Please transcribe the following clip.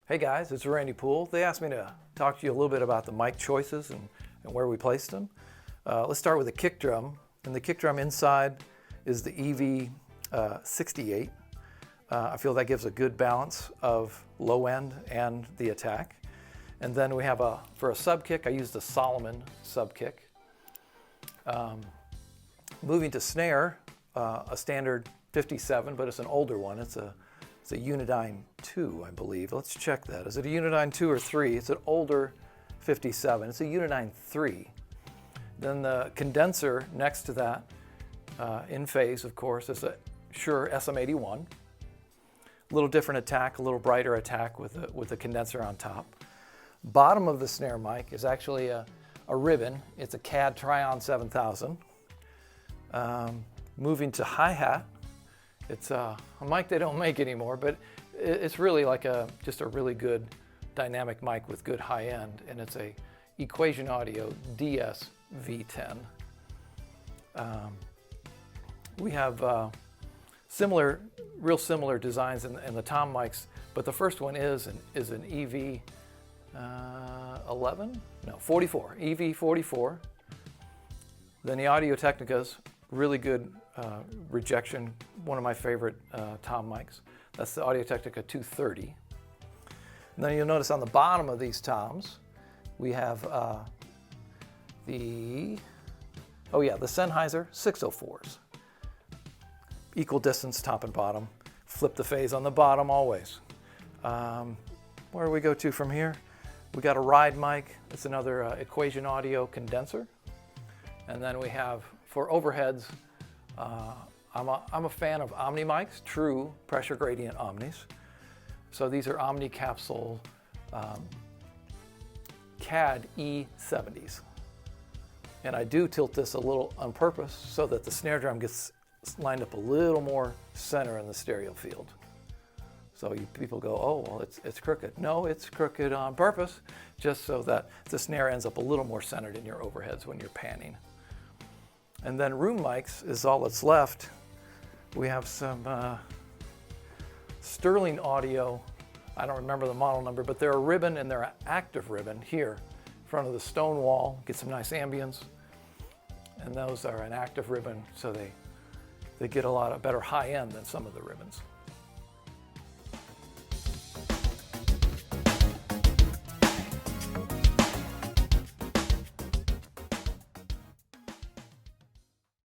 Hey guys, it's Randy Poole. They asked me to talk to you a little bit about the mic choices and where we placed them. Let's start with the kick drum. And the kick drum inside is the EV68. I feel that gives a good balance of low end and the attack. And then we have for a sub kick, I used the Solomon sub kick. Moving to snare, a standard 57, but it's an older one. It's a Unidyne II, I believe. Let's check that. Is it a Unidyne II or 3? It's an older 57. It's a Unidyne III. Then the condenser next to that, in phase, of course, is a Shure SM81. A little different attack, a little brighter attack with a condenser on top. Bottom of the snare mic is actually a ribbon. It's a CAD Trion 7000. Moving to hi-hat, it's a mic they don't make anymore, but it's really like just a really good dynamic mic with good high end, and it's a Equation Audio DS V10. We have real similar designs in the tom mics, but the first one is an EV 44, EV44. Then the Audio Technica's really good rejection, one of my favorite tom mics. That's the Audio Technica 230. And then you'll notice on the bottom of these toms, we have the Sennheiser 604s. Equal distance, top and bottom. Flip the phase on the bottom always. Where do we go to from here? We got a ride mic. It's another Equation Audio condenser. And then we have, for overheads, I'm a fan of Omni mics, true pressure gradient Omnis. So these are Omni capsule CAD E70s. And I do tilt this a little on purpose so that the snare drum gets lined up a little more center in the stereo field. So people go, oh, well, it's crooked. No, it's crooked on purpose, just so that the snare ends up a little more centered in your overheads when you're panning. And then room mics is all that's left. We have some Sterling Audio. I don't remember the model number, but they're a ribbon and they're an active ribbon here in front of the stone wall. Get some nice ambience. And those are an active ribbon, so they get a lot of better high end than some of the ribbons.